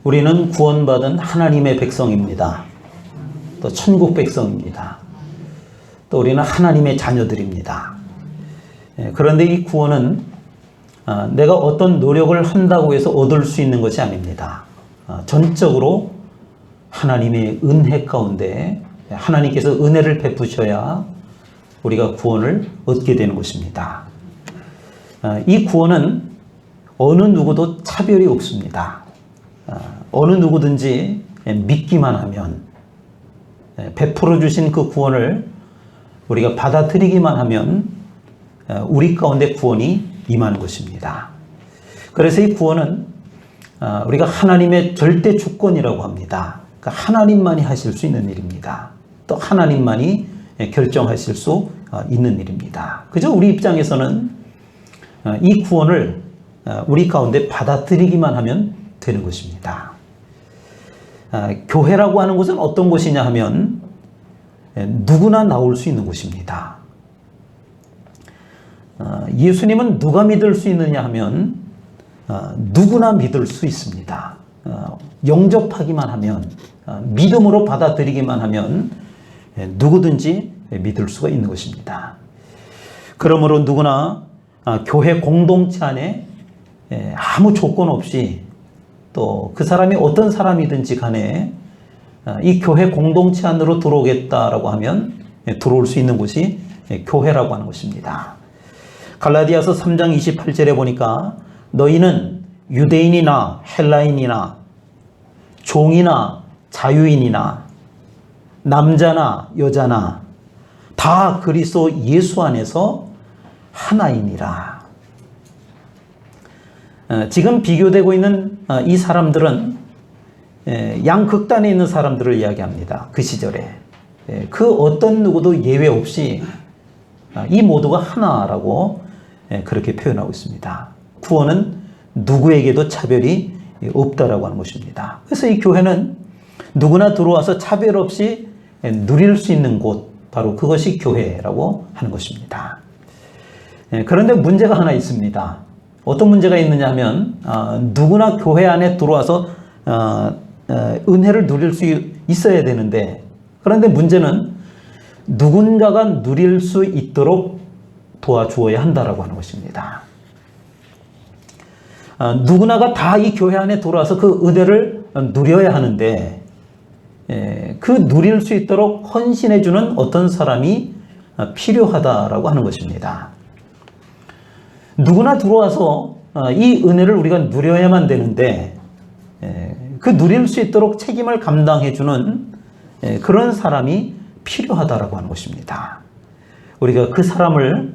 우리는 구원받은 하나님의 백성입니다. 또 천국 백성입니다. 또 우리는 하나님의 자녀들입니다. 그런데 이 구원은 내가 어떤 노력을 한다고 해서 얻을 수 있는 것이 아닙니다. 전적으로 하나님의 은혜 가운데 하나님께서 은혜를 베푸셔야 우리가 구원을 얻게 되는 것입니다. 이 구원은 어느 누구도 차별이 없습니다. 어느 누구든지 믿기만 하면 베풀어 주신 그 구원을 우리가 받아들이기만 하면 우리 가운데 구원이 임하는 것입니다. 그래서 이 구원은 우리가 하나님의 절대 주권이라고 합니다. 그러니까 하나님만이 하실 수 있는 일입니다. 또 하나님만이 결정하실 수 있는 일입니다. 그저 우리 입장에서는 이 구원을 우리 가운데 받아들이기만 하면 되는 것입니다. 교회라고 하는 곳은 어떤 곳이냐 하면 누구나 나올 수 있는 곳입니다. 예수님은 누가 믿을 수 있느냐 하면 누구나 믿을 수 있습니다. 영접하기만 하면, 믿음으로 받아들이기만 하면 누구든지 믿을 수가 있는 것입니다. 그러므로 누구나 교회 공동체 안에 아무 조건 없이 또 그 사람이 어떤 사람이든지 간에 이 교회 공동체 안으로 들어오겠다라고 하면 들어올 수 있는 곳이 교회라고 하는 것입니다. 갈라디아서 3장 28절에 보니까 너희는 유대인이나 헬라인이나 종이나 자유인이나 남자나 여자나 다 그리스도 예수 안에서 하나이니라. 지금 비교되고 있는 이 사람들은 양극단에 있는 사람들을 이야기합니다. 그 시절에 그 어떤 누구도 예외 없이 이 모두가 하나라고 그렇게 표현하고 있습니다. 구원은 누구에게도 차별이 없다라고 하는 것입니다. 그래서 이 교회는 누구나 들어와서 차별 없이 누릴 수 있는 곳, 바로 그것이 교회라고 하는 것입니다. 그런데 문제가 하나 있습니다. 어떤 문제가 있느냐 하면 누구나 교회 안에 들어와서 은혜를 누릴 수 있어야 되는데, 그런데 문제는 누군가가 누릴 수 있도록 도와주어야 한다라고 하는 것입니다. 누구나가 다 이 교회 안에 들어와서 그 은혜를 누려야 하는데 그 누릴 수 있도록 헌신해 주는 어떤 사람이 필요하다라고 하는 것입니다. 누구나 들어와서 이 은혜를 우리가 누려야만 되는데 그 누릴 수 있도록 책임을 감당해 주는 그런 사람이 필요하다라고 하는 것입니다. 우리가 그 사람을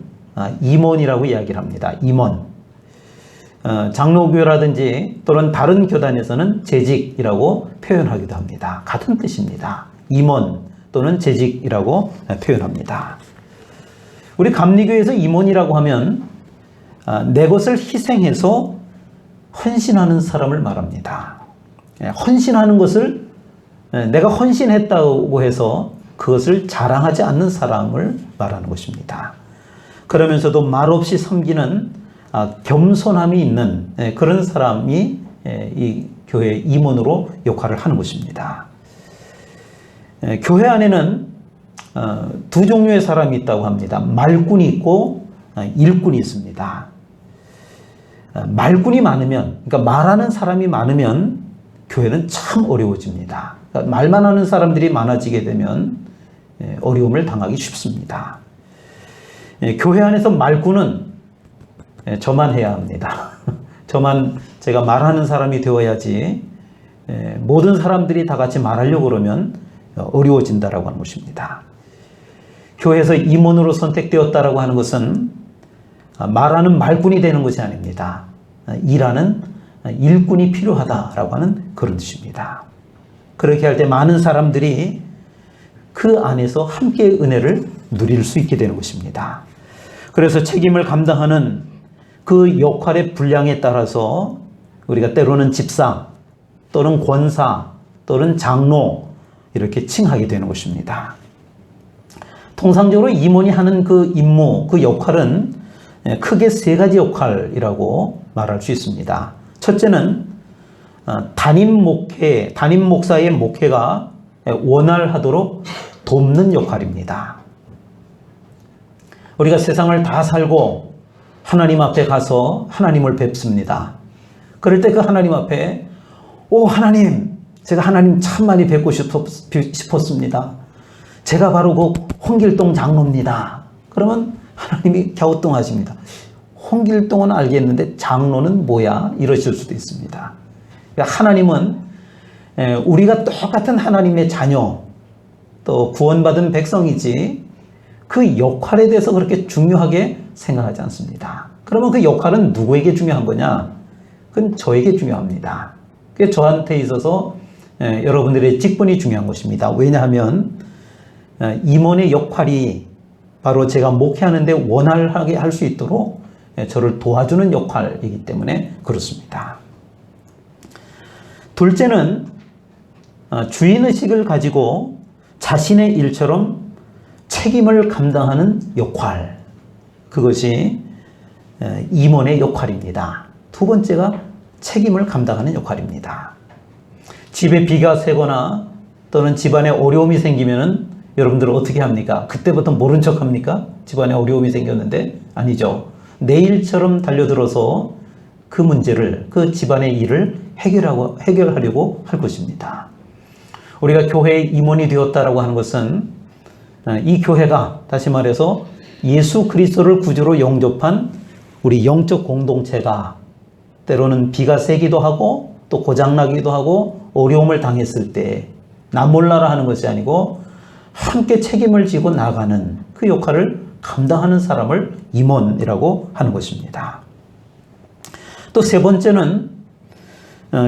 임원이라고 이야기를 합니다. 임원. 장로교라든지 또는 다른 교단에서는 재직이라고 표현하기도 합니다. 같은 뜻입니다. 임원 또는 재직이라고 표현합니다. 우리 감리교에서 임원이라고 하면 내 것을 희생해서 헌신하는 사람을 말합니다. 헌신하는 것을 내가 헌신했다고 해서 그것을 자랑하지 않는 사람을 말하는 것입니다. 그러면서도 말없이 섬기는 겸손함이 있는 그런 사람이 이 교회 임원으로 역할을 하는 것입니다. 교회 안에는 두 종류의 사람이 있다고 합니다. 말꾼이 있고 일꾼이 있습니다. 말꾼이 많으면, 그러니까 말하는 사람이 많으면 교회는 참 어려워집니다. 그러니까 말만 하는 사람들이 많아지게 되면 어려움을 당하기 쉽습니다. 교회 안에서 말꾼은 저만 해야 합니다. 제가 말하는 사람이 되어야지 모든 사람들이 다 같이 말하려고 그러면 어려워진다라고 하는 것입니다. 교회에서 임원으로 선택되었다라고 하는 것은 말하는 말꾼이 되는 것이 아닙니다. 일하는 일꾼이 필요하다라고 하는 그런 뜻입니다. 그렇게 할 때 많은 사람들이 그 안에서 함께 은혜를 누릴 수 있게 되는 것입니다. 그래서 책임을 감당하는 그 역할의 분량에 따라서 우리가 때로는 집사 또는 권사 또는 장로 이렇게 칭하게 되는 것입니다. 통상적으로 임원이 하는 그 임무, 그 역할은 크게 세 가지 역할이라고 말할 수 있습니다. 첫째는 담임 목사의 목회가 원활하도록 돕는 역할입니다. 우리가 세상을 다 살고 하나님 앞에 가서 하나님을 뵙습니다. 그럴 때 그 하나님 앞에 오 하나님, 제가 하나님 참 많이 뵙고 싶었습니다. 제가 바로 그 홍길동 장로입니다. 그러면 하나님이 갸우뚱하십니다. 홍길동은 알겠는데 장로는 뭐야? 이러실 수도 있습니다. 그러니까 하나님은 우리가 똑같은 하나님의 자녀, 또 구원받은 백성이지 그 역할에 대해서 그렇게 중요하게 생각하지 않습니다. 그러면 그 역할은 누구에게 중요한 거냐? 그건 저에게 중요합니다. 그게 저한테 있어서 여러분들의 직분이 중요한 것입니다. 왜냐하면 임원의 역할이 바로 제가 목회하는데 원활하게 할 수 있도록 저를 도와주는 역할이기 때문에 그렇습니다. 둘째는 주인의식을 가지고 자신의 일처럼 책임을 감당하는 역할, 그것이 임원의 역할입니다. 두 번째가 책임을 감당하는 역할입니다. 집에 비가 새거나 또는 집안에 어려움이 생기면은 여러분들은 어떻게 합니까? 그때부터 모른 척 합니까? 집안에 어려움이 생겼는데? 아니죠. 내 일처럼 달려들어서 그 문제를, 그 집안의 일을 해결하려고 할 것입니다. 우리가 교회의 임원이 되었다라고 하는 것은 이 교회가 다시 말해서 예수 그리스도를 구주로 영접한 우리 영적 공동체가 때로는 비가 새기도 하고 또 고장나기도 하고 어려움을 당했을 때 나 몰라라 하는 것이 아니고 함께 책임을 지고 나가는 그 역할을 감당하는 사람을 임원이라고 하는 것입니다. 또 세 번째는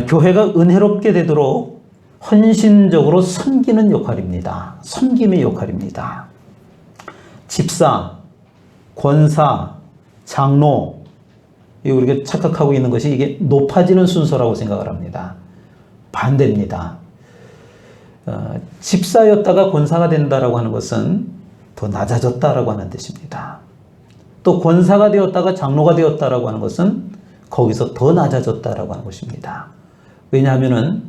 교회가 은혜롭게 되도록 헌신적으로 섬기는 역할입니다. 섬김의 역할입니다. 집사, 권사, 장로, 우리가 착각하고 있는 것이 이게 높아지는 순서라고 생각을 합니다. 반대입니다. 집사였다가 권사가 된다라고 하는 것은 더 낮아졌다라고 하는 뜻입니다. 또 권사가 되었다가 장로가 되었다라고 하는 것은 거기서 더 낮아졌다라고 하는 것입니다. 왜냐하면은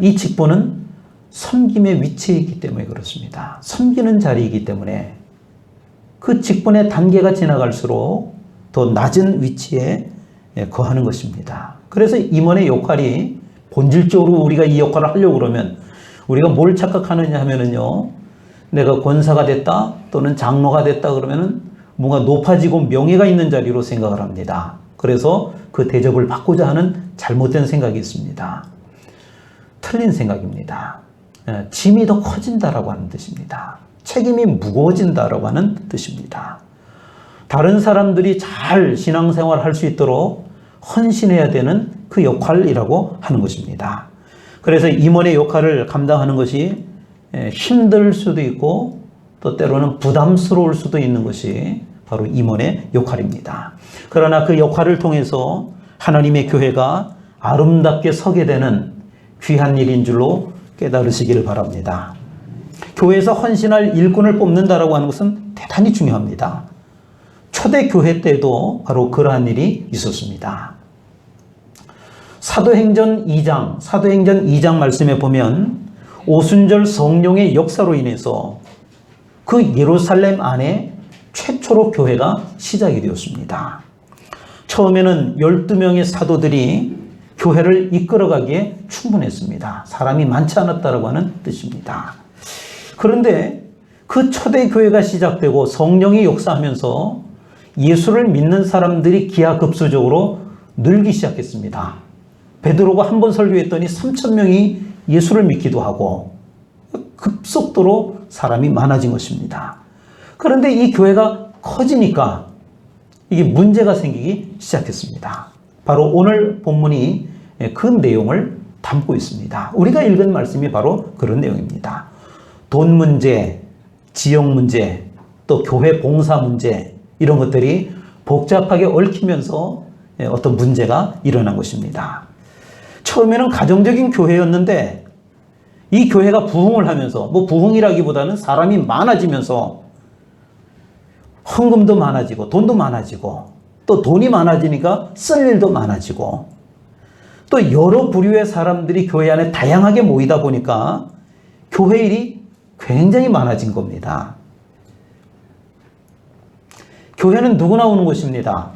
이 직분은 섬김의 위치에 있기 때문에 그렇습니다. 섬기는 자리이기 때문에 그 직분의 단계가 지나갈수록 더 낮은 위치에 거하는 것입니다. 그래서 임원의 역할이 본질적으로 우리가 이 역할을 하려고 그러면 우리가 뭘 착각하느냐 하면은요, 내가 권사가 됐다 또는 장로가 됐다 그러면은 뭔가 높아지고 명예가 있는 자리로 생각을 합니다. 그래서 그 대접을 받고자 하는 잘못된 생각이 있습니다. 틀린 생각입니다. 짐이 더 커진다라고 하는 뜻입니다. 책임이 무거워진다라고 하는 뜻입니다. 다른 사람들이 잘 신앙생활을 할 수 있도록 헌신해야 되는 그 역할이라고 하는 것입니다. 그래서 임원의 역할을 감당하는 것이 힘들 수도 있고 또 때로는 부담스러울 수도 있는 것이 바로 임원의 역할입니다. 그러나 그 역할을 통해서 하나님의 교회가 아름답게 서게 되는 귀한 일인 줄로 깨달으시기를 바랍니다. 교회에서 헌신할 일꾼을 뽑는다라고 하는 것은 대단히 중요합니다. 초대 교회 때도 바로 그러한 일이 있었습니다. 사도행전 2장 말씀에 보면 오순절 성령의 역사로 인해서 그 예루살렘 안에 최초로 교회가 시작이 되었습니다. 처음에는 12명의 사도들이 교회를 이끌어가기에 충분했습니다. 사람이 많지 않았다고 하는 뜻입니다. 그런데 그 초대 교회가 시작되고 성령이 역사하면서 예수를 믿는 사람들이 기하급수적으로 늘기 시작했습니다. 베드로가 한 번 설교했더니 3,000명이 예수를 믿기도 하고 급속도로 사람이 많아진 것입니다. 그런데 이 교회가 커지니까 이게 문제가 생기기 시작했습니다. 바로 오늘 본문이 그 내용을 담고 있습니다. 우리가 읽은 말씀이 바로 그런 내용입니다. 돈 문제, 지역 문제, 또 교회 봉사 문제, 이런 것들이 복잡하게 얽히면서 어떤 문제가 일어난 것입니다. 처음에는 가정적인 교회였는데 이 교회가 부흥을 하면서, 부흥이라기보다는 사람이 많아지면서 헌금도 많아지고 돈도 많아지고 또 돈이 많아지니까 쓸 일도 많아지고 또 여러 부류의 사람들이 교회 안에 다양하게 모이다 보니까 교회 일이 굉장히 많아진 겁니다. 교회는 누구나 오는 곳입니다.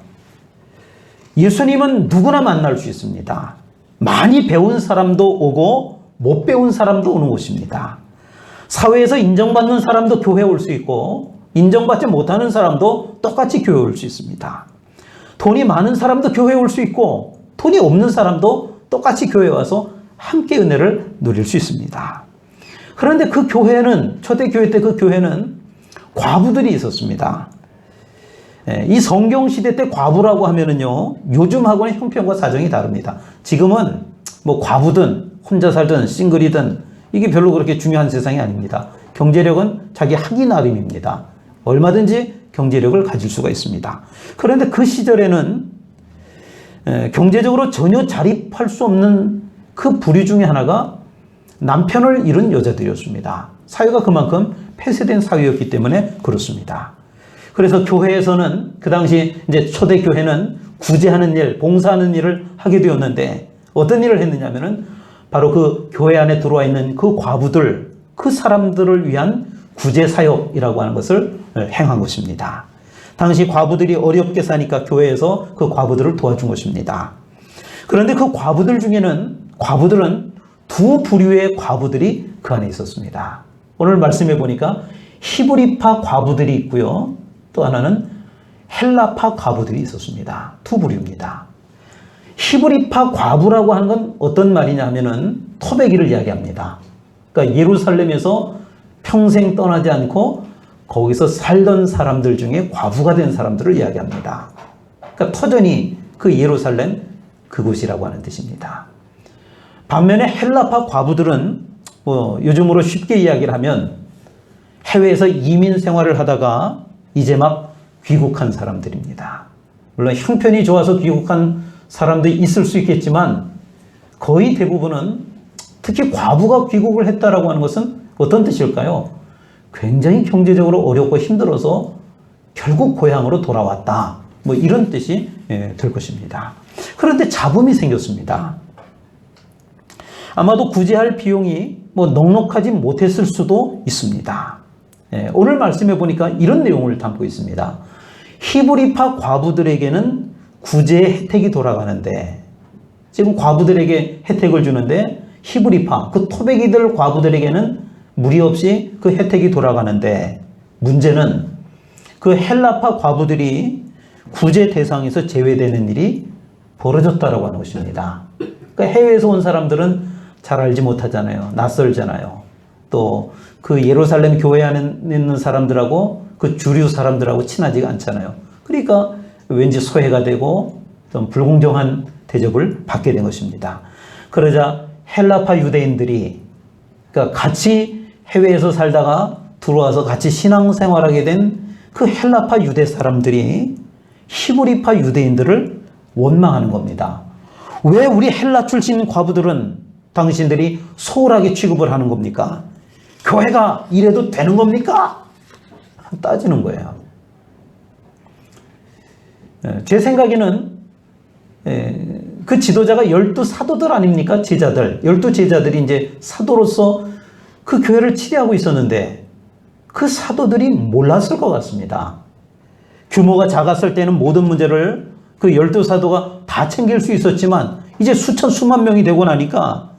예수님은 누구나 만날 수 있습니다. 많이 배운 사람도 오고 못 배운 사람도 오는 곳입니다. 사회에서 인정받는 사람도 교회에 올 수 있고 인정받지 못하는 사람도 똑같이 교회에 올 수 있습니다. 돈이 많은 사람도 교회에 올 수 있고 돈이 없는 사람도 똑같이 교회에 와서 함께 은혜를 누릴 수 있습니다. 그런데 그 교회는, 초대교회 때 그 교회는 과부들이 있었습니다. 이 성경시대 때 과부라고 하면은요, 요즘하고는 형편과 사정이 다릅니다. 지금은 뭐 과부든 혼자 살든 싱글이든 이게 별로 그렇게 중요한 세상이 아닙니다. 경제력은 자기 하기 나름입니다. 얼마든지 경제력을 가질 수가 있습니다. 그런데 그 시절에는 경제적으로 전혀 자립할 수 없는 그 부류 중에 하나가 남편을 잃은 여자들이었습니다. 사회가 그만큼 폐쇄된 사회였기 때문에 그렇습니다. 그래서 교회에서는 그 당시 이제 초대교회는 구제하는 일, 봉사하는 일을 하게 되었는데 어떤 일을 했느냐면은 바로 그 교회 안에 들어와 있는 그 과부들, 그 사람들을 위한 구제 사역이라고 하는 것을 행한 것입니다. 당시 과부들이 어렵게 사니까 교회에서 그 과부들을 도와준 것입니다. 그런데 그 과부들은 두 부류의 과부들이 그 안에 있었습니다. 오늘 말씀해 보니까 히브리파 과부들이 있고요. 또 하나는 헬라파 과부들이 있었습니다. 두 부류입니다. 히브리파 과부라고 하는 건 어떤 말이냐 하면은 토백이를 이야기합니다. 그러니까 예루살렘에서 평생 떠나지 않고 거기서 살던 사람들 중에 과부가 된 사람들을 이야기합니다. 그러니까 터전이 그 예루살렘 그곳이라고 하는 뜻입니다. 반면에 헬라파 과부들은 뭐 요즘으로 쉽게 이야기를 하면 해외에서 이민 생활을 하다가 이제 막 귀국한 사람들입니다. 물론 형편이 좋아서 귀국한 사람도 있을 수 있겠지만 거의 대부분은 특히 과부가 귀국을 했다라고 하는 것은 어떤 뜻일까요? 굉장히 경제적으로 어렵고 힘들어서 결국 고향으로 돌아왔다. 뭐 이런 뜻이 될 것입니다. 그런데 잡음이 생겼습니다. 아마도 구제할 비용이 뭐 넉넉하지 못했을 수도 있습니다. 오늘 말씀해 보니까 이런 내용을 담고 있습니다. 히브리파 과부들에게는 구제의 혜택이 돌아가는데 지금 과부들에게 혜택을 주는데 히브리파, 그 토백이들 과부들에게는 무리 없이 그 혜택이 돌아가는데 문제는 그 헬라파 과부들이 구제 대상에서 제외되는 일이 벌어졌다라고 하는 것입니다. 그러니까 해외에서 온 사람들은 잘 알지 못하잖아요. 낯설잖아요. 또 그 예루살렘 교회 안에 있는 사람들하고 그 주류 사람들하고 친하지가 않잖아요. 그러니까 왠지 소외가 되고 좀 불공정한 대접을 받게 된 것입니다. 그러자 헬라파 유대인들이 그러니까 같이 해외에서 살다가 들어와서 같이 신앙생활하게 된 그 헬라파 유대 사람들이 히브리파 유대인들을 원망하는 겁니다. 왜 우리 헬라 출신 과부들은 당신들이 소홀하게 취급을 하는 겁니까? 교회가 이래도 되는 겁니까? 따지는 거예요. 제 생각에는 그 지도자가 12 사도들 아닙니까? 제자들. 12 제자들이 이제 사도로서 그 교회를 치리하고 있었는데 그 사도들이 몰랐을 것 같습니다. 규모가 작았을 때는 모든 문제를 그 12 사도가 다 챙길 수 있었지만 이제 수천 수만 명이 되고 나니까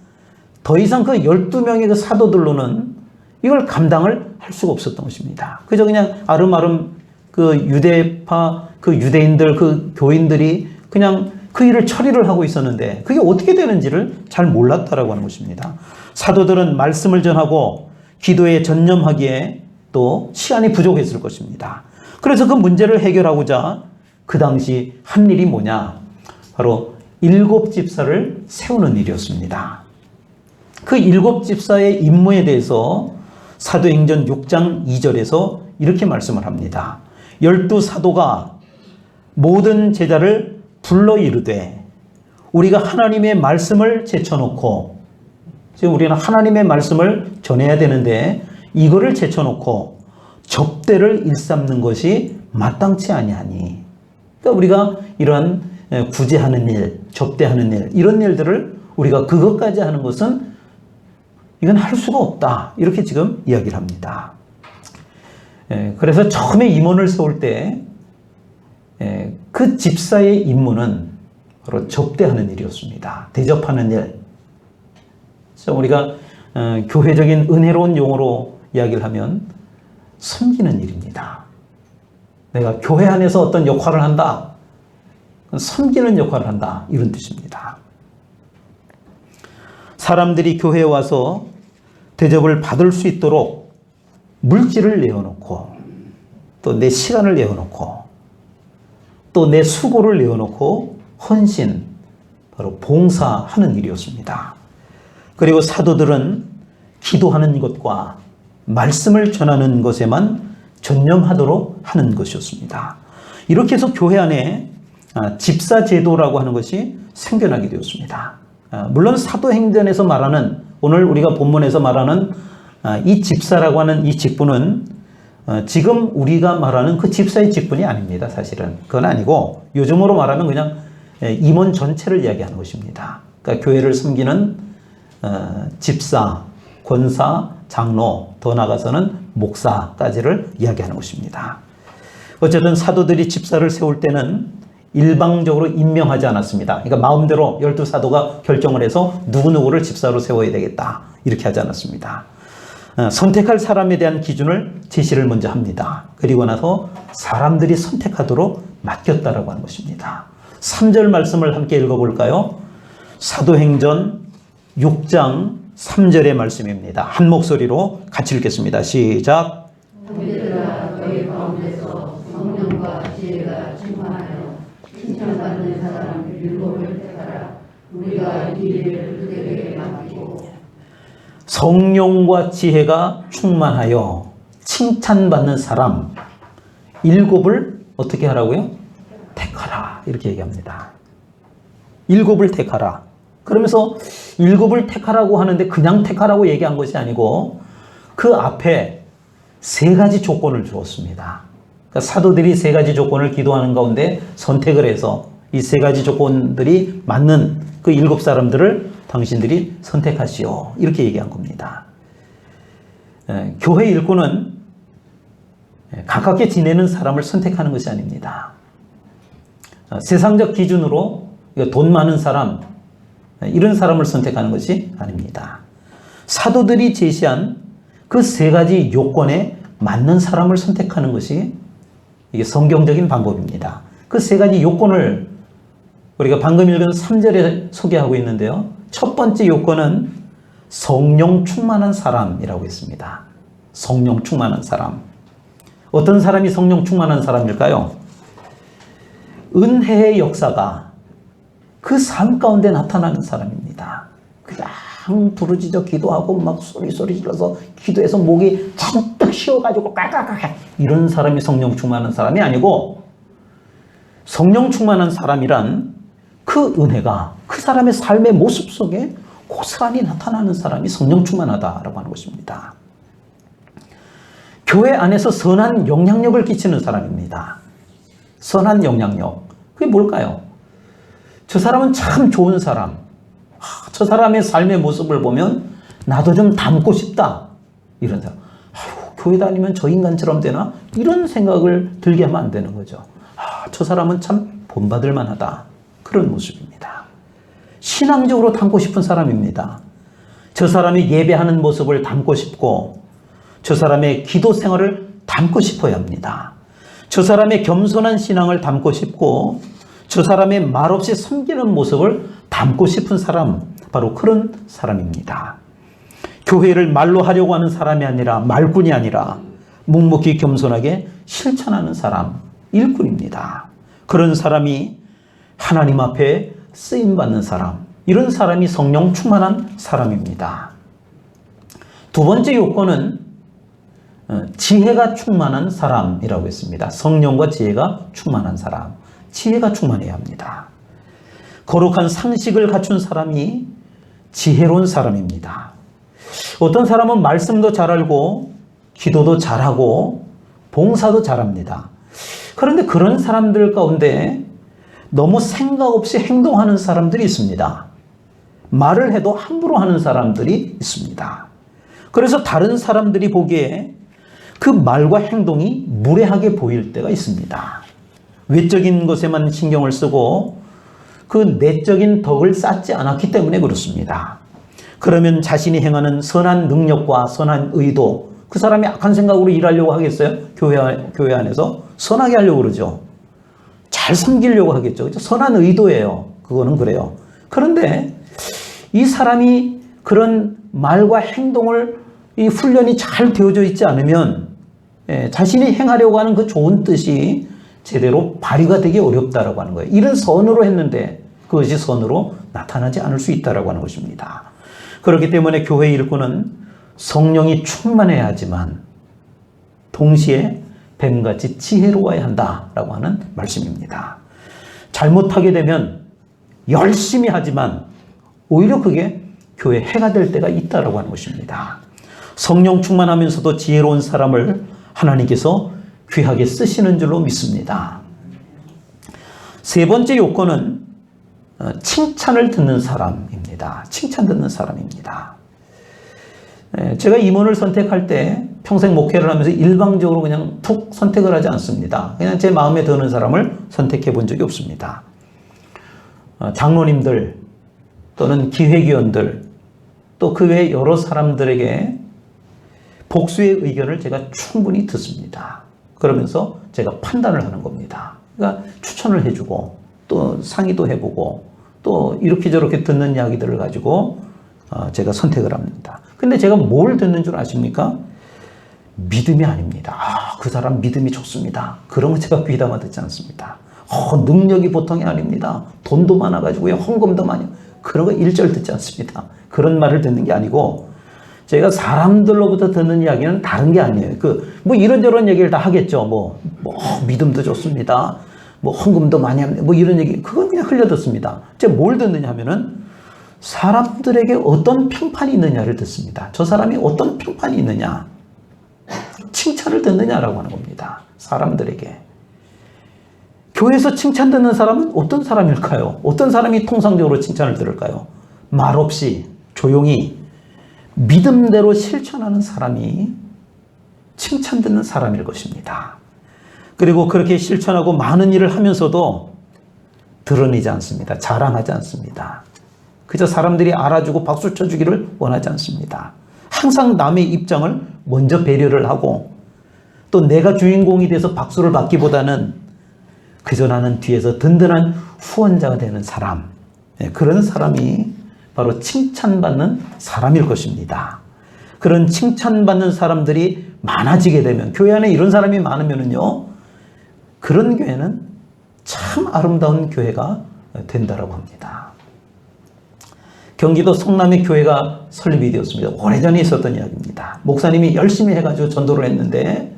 더 이상 그 12명의 그 사도들로는 이걸 감당을 할 수가 없었던 것입니다. 그저 그냥 아름아름 그 유대파 그 유대인들 그 교인들이 그냥 그 일을 처리를 하고 있었는데 그게 어떻게 되는지를 잘 몰랐다라고 하는 것입니다. 사도들은 말씀을 전하고 기도에 전념하기에 또 시간이 부족했을 것입니다. 그래서 그 문제를 해결하고자 그 당시 한 일이 뭐냐? 바로 7 집사를 세우는 일이었습니다. 그 7 집사의 임무에 대해서 사도행전 6장 2절에서 이렇게 말씀을 합니다. 12 사도가 모든 제자를 불러 이르되 우리가 하나님의 말씀을 제쳐놓고 지금 우리는 하나님의 말씀을 전해야 되는데 이거를 제쳐놓고 접대를 일삼는 것이 마땅치 아니하니. 그러니까 우리가 이런 구제하는 일, 접대하는 일, 이런 일들을 우리가 그것까지 하는 것은 이건 할 수가 없다. 이렇게 지금 이야기를 합니다. 그래서 처음에 임원을 세울 때 그 집사의 임무는 바로 접대하는 일이었습니다. 대접하는 일. 그래서 우리가 교회적인 은혜로운 용어로 이야기를 하면 섬기는 일입니다. 내가 교회 안에서 어떤 역할을 한다. 섬기는 역할을 한다. 이런 뜻입니다. 사람들이 교회에 와서 대접을 받을 수 있도록 물질을 내어놓고 또 내 시간을 내어놓고 또 내 수고를 내어놓고 헌신, 바로 봉사하는 일이었습니다. 그리고 사도들은 기도하는 것과 말씀을 전하는 것에만 전념하도록 하는 것이었습니다. 이렇게 해서 교회 안에 집사제도라고 하는 것이 생겨나게 되었습니다. 물론 사도행전에서 말하는, 오늘 우리가 본문에서 말하는 이 집사라고 하는 이 직분은 지금 우리가 말하는 그 집사의 직분이 아닙니다. 사실은 그건 아니고 요즘으로 말하면 그냥 임원 전체를 이야기하는 것입니다. 그러니까 교회를 섬기는 집사, 권사, 장로, 더 나아가서는 목사까지를 이야기하는 것입니다. 어쨌든 사도들이 집사를 세울 때는 일방적으로 임명하지 않았습니다. 그러니까 마음대로 12사도가 결정을 해서 누구누구를 집사로 세워야 되겠다, 이렇게 하지 않았습니다. 선택할 사람에 대한 기준을 제시를 먼저 합니다. 그리고 나서 사람들이 선택하도록 맡겼다라고 하는 것입니다. 3절 말씀을 함께 읽어볼까요? 사도행전 6장 3절의 말씀입니다. 한 목소리로 같이 읽겠습니다. 시작. 형제들아, 너희 가운데서 성령과 지혜가 충만하여 칭찬받는 사람 7을 택하라. 우리가 이 일을 그들에게 맡기고. 성령과 지혜가 충만하여 칭찬받는 사람 7을 어떻게 하라고요? 택하라. 이렇게 얘기합니다. 7을 택하라. 그러면서 7을 택하라고 하는데 그냥 택하라고 얘기한 것이 아니고 그 앞에 3가지 조건을 주었습니다. 그러니까 사도들이 3가지 조건을 기도하는 가운데 선택을 해서 이 3가지 조건들이 맞는 그 7사람들을 당신들이 선택하시오, 이렇게 얘기한 겁니다. 교회 일꾼은 가깝게 지내는 사람을 선택하는 것이 아닙니다. 세상적 기준으로 돈 많은 사람, 이런 사람을 선택하는 것이 아닙니다. 사도들이 제시한 그 3가지 요건에 맞는 사람을 선택하는 것이 이게 성경적인 방법입니다. 그 3가지 요건을 우리가 방금 읽은 3절에 소개하고 있는데요. 첫 번째 요건은 성령 충만한 사람이라고 했습니다. 성령 충만한 사람. 어떤 사람이 성령 충만한 사람일까요? 은혜의 역사가 그 삶 가운데 나타나는 사람입니다. 그냥 부르짖어 기도하고 막 소리 질러서 기도해서 목이 잔뜩 쉬어가지고 까까까 이런 사람이 성령 충만한 사람이 아니고, 성령 충만한 사람이란 그 은혜가 그 사람의 삶의 모습 속에 고스란히 나타나는 사람이 성령 충만하다라고 하는 것입니다. 교회 안에서 선한 영향력을 끼치는 사람입니다. 선한 영향력. 그게 뭘까요? 저 사람은 참 좋은 사람. 저 사람의 삶의 모습을 보면 나도 좀 닮고 싶다. 이런 사람. 교회 다니면 저 인간처럼 되나? 이런 생각을 들게 하면 안 되는 거죠. 저 사람은 참 본받을 만하다. 그런 모습입니다. 신앙적으로 닮고 싶은 사람입니다. 저 사람이 예배하는 모습을 닮고 싶고, 저 사람의 기도 생활을 닮고 싶어야 합니다. 저 사람의 겸손한 신앙을 닮고 싶고, 저 사람의 말없이 섬기는 모습을 닮고 싶은 사람, 바로 그런 사람입니다. 교회를 말로 하려고 하는 사람이 아니라, 말꾼이 아니라 묵묵히 겸손하게 실천하는 사람, 일꾼입니다. 그런 사람이 하나님 앞에 쓰임받는 사람, 이런 사람이 성령 충만한 사람입니다. 두 번째 요건은 지혜가 충만한 사람이라고 했습니다. 성령과 지혜가 충만한 사람, 지혜가 충만해야 합니다. 거룩한 상식을 갖춘 사람이 지혜로운 사람입니다. 어떤 사람은 말씀도 잘 알고 기도도 잘하고 봉사도 잘합니다. 그런데 그런 사람들 가운데 너무 생각 없이 행동하는 사람들이 있습니다. 말을 해도 함부로 하는 사람들이 있습니다. 그래서 다른 사람들이 보기에 그 말과 행동이 무례하게 보일 때가 있습니다. 외적인 것에만 신경을 쓰고 그 내적인 덕을 쌓지 않았기 때문에 그렇습니다. 그러면 자신이 행하는 선한 능력과 선한 의도, 그 사람이 악한 생각으로 일하려고 하겠어요? 교회 안에서 선하게 하려고 그러죠. 잘 섬기려고 하겠죠. 그렇죠? 선한 의도예요. 그거는 그래요. 그런데 이 사람이 그런 말과 행동을 이 훈련이 잘 되어져 있지 않으면 자신이 행하려고 하는 그 좋은 뜻이 제대로 발휘가 되기 어렵다라고 하는 거예요. 일은 선으로 했는데 그것이 선으로 나타나지 않을 수 있다라고 하는 것입니다. 그렇기 때문에 교회 일꾼은 성령이 충만해야 하지만 동시에 뱀같이 지혜로워야 한다라고 하는 말씀입니다. 잘못하게 되면 열심히 하지만 오히려 그게 교회에 해가 될 때가 있다라고 하는 것입니다. 성령 충만하면서도 지혜로운 사람을 하나님께서 귀하게 쓰시는 줄로 믿습니다. 세 번째 요건은 칭찬을 듣는 사람입니다. 칭찬 듣는 사람입니다. 제가 임원을 선택할 때 평생 목회를 하면서 일방적으로 그냥 툭 선택을 하지 않습니다. 그냥 제 마음에 드는 사람을 선택해 본 적이 없습니다. 장로님들 또는 기획위원들 또 그 외 여러 사람들에게 복수의 의견을 제가 충분히 듣습니다. 그러면서 제가 판단을 하는 겁니다. 그러니까 추천을 해주고 또 상의도 해보고 또 이렇게 저렇게 듣는 이야기들을 가지고 제가 선택을 합니다. 근데 제가 뭘 듣는 줄 아십니까? 믿음이 아닙니다. 그 사람 믿음이 좋습니다. 그런 거 제가 귀담아 듣지 않습니다. 능력이 보통이 아닙니다. 돈도 많아가지고요. 헌금도 많이. 그런 거 일절 듣지 않습니다. 그런 말을 듣는 게 아니고 제가 사람들로부터 듣는 이야기는 다른 게 아니에요. 뭐 이런저런 얘기를 다 하겠죠. 믿음도 좋습니다. 헌금도 많이 합니다. 이런 얘기. 그건 그냥 흘려 듣습니다. 제가 뭘 듣느냐 하면은 사람들에게 어떤 평판이 있느냐를 듣습니다. 저 사람이 어떤 평판이 있느냐. 칭찬을 듣느냐라고 하는 겁니다. 사람들에게. 교회에서 칭찬 듣는 사람은 어떤 사람일까요? 어떤 사람이 통상적으로 칭찬을 들을까요? 말없이 조용히 믿음대로 실천하는 사람이 칭찬 듣는 사람일 것입니다. 그리고 그렇게 실천하고 많은 일을 하면서도 드러내지 않습니다. 자랑하지 않습니다. 그저 사람들이 알아주고 박수 쳐주기를 원하지 않습니다. 항상 남의 입장을 먼저 배려를 하고 또 내가 주인공이 돼서 박수를 받기보다는 그저 나는 뒤에서 든든한 후원자가 되는 사람, 그런 사람이 바로 칭찬받는 사람일 것입니다. 그런 칭찬받는 사람들이 많아지게 되면, 교회 안에 이런 사람이 많으면요, 그런 교회는 참 아름다운 교회가 된다라고 합니다. 경기도 성남의 교회가 설립이 되었습니다. 오래전에 있었던 이야기입니다. 목사님이 열심히 해가지고 전도를 했는데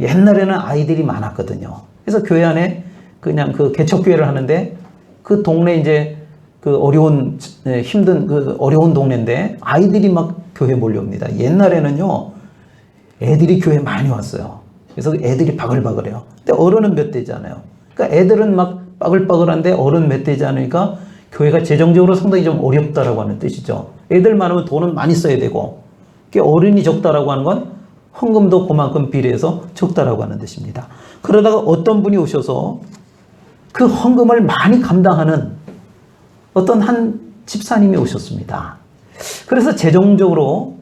옛날에는 아이들이 많았거든요. 그래서 교회 안에 그냥 개척교회를 하는데 그 동네 이제 어려운 힘든 어려운 동네인데 아이들이 막 교회 몰려옵니다. 옛날에는요 애들이 교회 많이 왔어요. 그래서 애들이 바글바글해요. 근데 어른은 몇 되지 않아요. 그러니까 애들은 막 바글바글한데 어른 몇 되지 않으니까 교회가 재정적으로 상당히 좀 어렵다라고 하는 뜻이죠. 애들 많으면 돈은 많이 써야 되고 어른이 적다라고 하는 건 헌금도 그만큼 비례해서 적다라고 하는 뜻입니다. 그러다가 어떤 분이 오셔서 그 헌금을 많이 감당하는 어떤 한 집사님이 오셨습니다. 그래서 재정적으로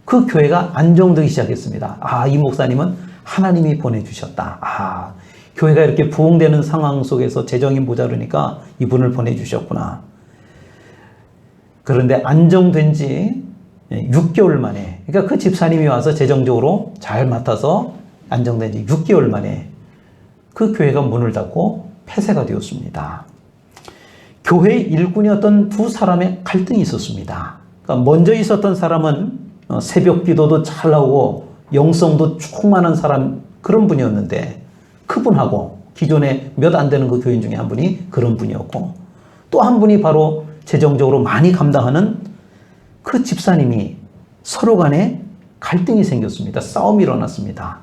그 교회가 안정되기 시작했습니다. 이 목사님은 하나님이 보내주셨다. 교회가 이렇게 부흥되는 상황 속에서 재정이 모자르니까 이분을 보내주셨구나. 그런데 안정된 지 6개월 만에, 그러니까 그 집사님이 와서 재정적으로 잘 맡아서 안정된 지 6개월 만에 그 교회가 문을 닫고 폐쇄가 되었습니다. 교회 일꾼이었던 두 사람의 갈등이 있었습니다. 그러니까 먼저 있었던 사람은 새벽 기도도 잘 나오고 영성도 충만한 사람, 그런 분이었는데 그분하고 기존에 몇 안 되는 그 교인 중에 한 분이 그런 분이었고 또 한 분이 바로 재정적으로 많이 감당하는 그 집사님이 서로 간에 갈등이 생겼습니다. 싸움이 일어났습니다.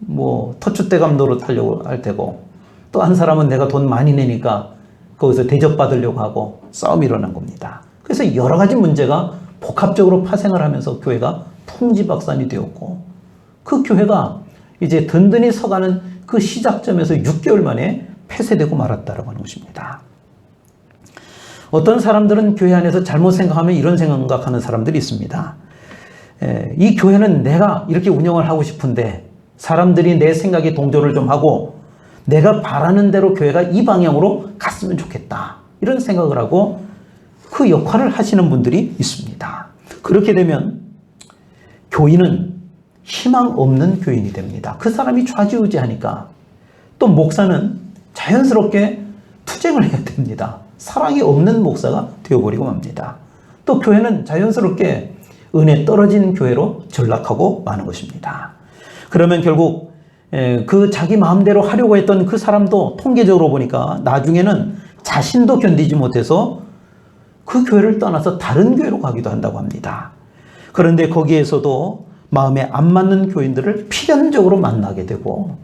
터줏대감 노릇하려고 할 테고 또 한 사람은 내가 돈 많이 내니까 거기서 대접받으려고 하고 싸움이 일어난 겁니다. 그래서 여러 가지 문제가 복합적으로 파생을 하면서 교회가 풍지박산이 되었고, 그 교회가 이제 든든히 서가는 그 시작점에서 6개월 만에 폐쇄되고 말았다라고 하는 것입니다. 어떤 사람들은 교회 안에서 잘못 생각하면 이런 생각하는 사람들이 있습니다. 이 교회는 내가 이렇게 운영을 하고 싶은데 사람들이 내 생각에 동조를 좀 하고 내가 바라는 대로 교회가 이 방향으로 갔으면 좋겠다, 이런 생각을 하고 그 역할을 하시는 분들이 있습니다. 그렇게 되면 교인은 희망 없는 교인이 됩니다. 그 사람이 좌지우지하니까. 또 목사는 자연스럽게 투쟁을 해야 됩니다. 사랑이 없는 목사가 되어버리고 맙니다. 또 교회는 자연스럽게 은혜 떨어진 교회로 전락하고 마는 것입니다. 그러면 결국 그 자기 마음대로 하려고 했던 그 사람도 통계적으로 보니까 나중에는 자신도 견디지 못해서 그 교회를 떠나서 다른 교회로 가기도 한다고 합니다. 그런데 거기에서도 마음에 안 맞는 교인들을 필연적으로 만나게 되고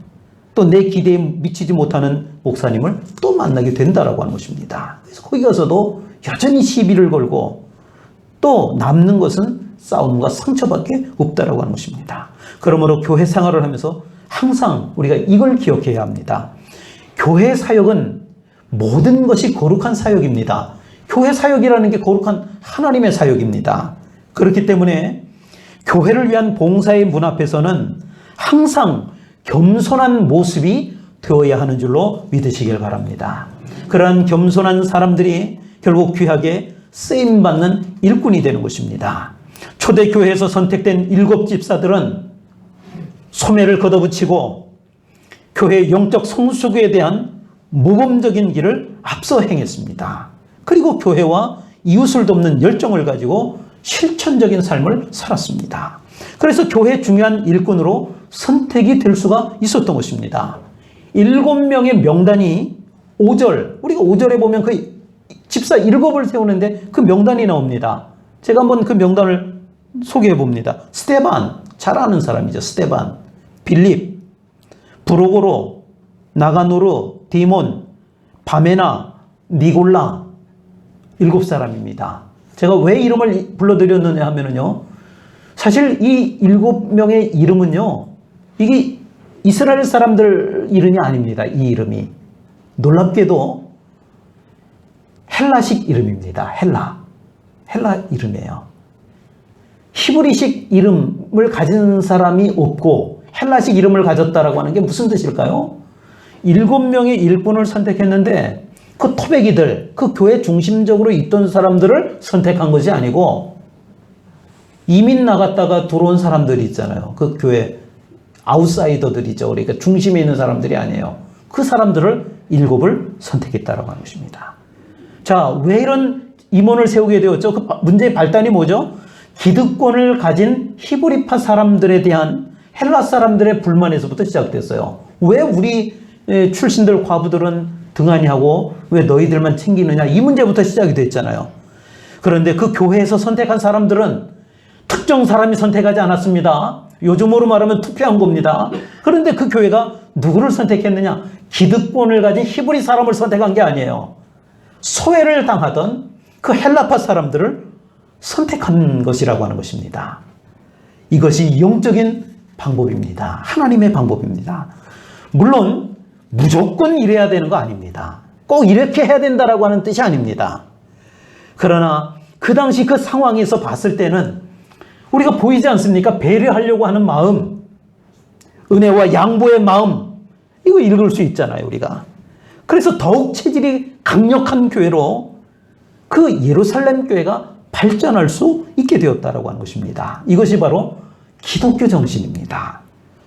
또 내 기대에 미치지 못하는 목사님을 또 만나게 된다라고 하는 것입니다. 그래서 거기 가서도 여전히 시비를 걸고 또 남는 것은 싸움과 상처밖에 없다라고 하는 것입니다. 그러므로 교회 생활을 하면서 항상 우리가 이걸 기억해야 합니다. 교회 사역은 모든 것이 거룩한 사역입니다. 교회 사역이라는 게 거룩한 하나님의 사역입니다. 그렇기 때문에 교회를 위한 봉사의 문 앞에서는 항상 겸손한 모습이 되어야 하는 줄로 믿으시길 바랍니다. 그러한 겸손한 사람들이 결국 귀하게 쓰임받는 일꾼이 되는 것입니다. 초대교회에서 선택된 7 집사들은 소매를 걷어붙이고 교회의 영적 성숙에 대한 모범적인 길을 앞서 행했습니다. 그리고 교회와 이웃을 돕는 열정을 가지고 실천적인 삶을 살았습니다. 그래서 교회의 중요한 일꾼으로 선택이 될 수가 있었던 것입니다. 7명의 명단이 5절, 우리가 5절에 보면 그 집사 7을 세우는데 그 명단이 나옵니다. 제가 한번 그 명단을 소개해 봅니다. 스데반, 잘 아는 사람이죠. 스데반, 빌립, 브로고로, 나가노르, 디몬, 바메나, 니골라, 7사람입니다. 제가 왜 이름을 불러드렸느냐 하면요, 사실 이 7명의 이름은요, 이게 이스라엘 사람들 이름이 아닙니다. 이 이름이 놀랍게도 헬라식 이름입니다. 헬라 이름이에요. 히브리식 이름을 가진 사람이 없고 헬라식 이름을 가졌다라고 하는 게 무슨 뜻일까요? 7명의 일꾼을 선택했는데 그 토백이들, 그 교회 중심적으로 있던 사람들을 선택한 것이 아니고 이민 나갔다가 들어온 사람들이 있잖아요. 그 교회 아웃사이더들이죠. 그러니까 중심에 있는 사람들이 아니에요. 그 사람들을 7을 선택했다라고 하는 것입니다. 자, 왜 이런 임원을 세우게 되었죠? 그 문제의 발단이 뭐죠? 기득권을 가진 히브리파 사람들에 대한 헬라 사람들의 불만에서부터 시작됐어요. 왜 우리 출신들 과부들은 등한히 하고 왜 너희들만 챙기느냐, 이 문제부터 시작이 됐잖아요. 그런데 그 교회에서 선택한 사람들은 특정 사람이 선택하지 않았습니다. 요즘으로 말하면 투표한 겁니다. 그런데 그 교회가 누구를 선택했느냐? 기득권을 가진 히브리 사람을 선택한 게 아니에요. 소외를 당하던 그 헬라파 사람들을 선택한 것이라고 하는 것입니다. 이것이 영적인 방법입니다. 하나님의 방법입니다. 물론 무조건 이래야 되는 거 아닙니다. 꼭 이렇게 해야 된다라고 하는 뜻이 아닙니다. 그러나 그 당시 그 상황에서 봤을 때는 우리가 보이지 않습니까? 배려하려고 하는 마음, 은혜와 양보의 마음, 이거 읽을 수 있잖아요, 우리가. 그래서 더욱 체질이 강력한 교회로 그 예루살렘 교회가 발전할 수 있게 되었다라고 하는 것입니다. 이것이 바로 기독교 정신입니다.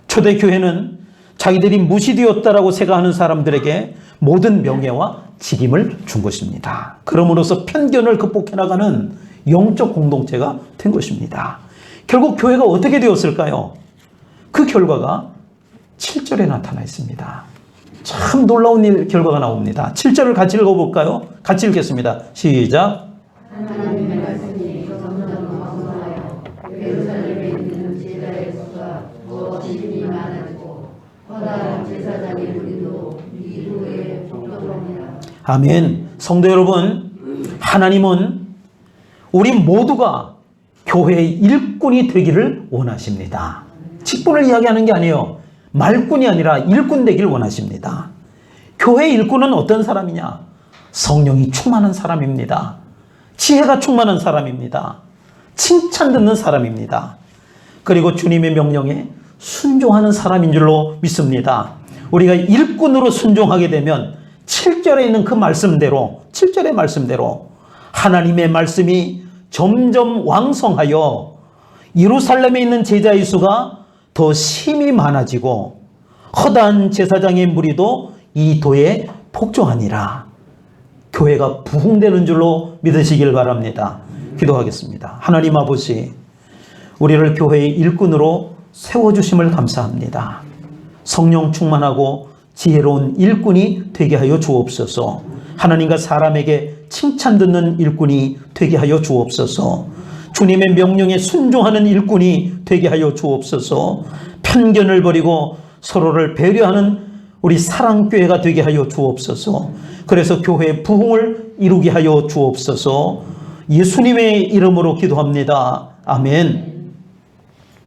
초대교회는 자기들이 무시되었다라고 생각하는 사람들에게 모든 명예와 직임을 준 것입니다. 그럼으로써 편견을 극복해 나가는 영적 공동체가 된 것입니다. 결국 교회가 어떻게 되었을까요? 그 결과가 7절에 나타나 있습니다. 참 놀라운 결과가 나옵니다. 7절을 같이 읽어볼까요? 같이 읽겠습니다. 시작. 하나님의 말씀이 점점 왕성하여 예루살렘에 있는 제자의 수가 더 심히 많아지고 허다한 제사장의 무리도 미루의 아멘. 성도 여러분, 하나님은 우리 모두가 교회의 일꾼이 되기를 원하십니다. 직분을 이야기하는 게 아니에요. 말꾼이 아니라 일꾼 되기를 원하십니다. 교회의 일꾼은 어떤 사람이냐? 성령이 충만한 사람입니다. 지혜가 충만한 사람입니다. 칭찬 듣는 사람입니다. 그리고 주님의 명령에 순종하는 사람인 줄로 믿습니다. 우리가 일꾼으로 순종하게 되면 7절에 있는 그 말씀대로, 7절의 말씀대로 하나님의 말씀이 점점 왕성하여 예루살렘에 있는 제자의 수가 더 심히 많아지고 허다한 제사장의 무리도 이 도에 복종하니라. 교회가 부흥되는 줄로 믿으시길 바랍니다. 기도하겠습니다. 하나님 아버지, 우리를 교회의 일꾼으로 세워주심을 감사합니다. 성령 충만하고 지혜로운 일꾼이 되게 하여 주옵소서. 하나님과 사람에게 칭찬 듣는 일꾼이 되게 하여 주옵소서. 주님의 명령에 순종하는 일꾼이 되게 하여 주옵소서. 편견을 버리고 서로를 배려하는 우리 사랑교회가 되게 하여 주옵소서. 그래서 교회의 부흥을 이루게 하여 주옵소서. 예수님의 이름으로 기도합니다. 아멘.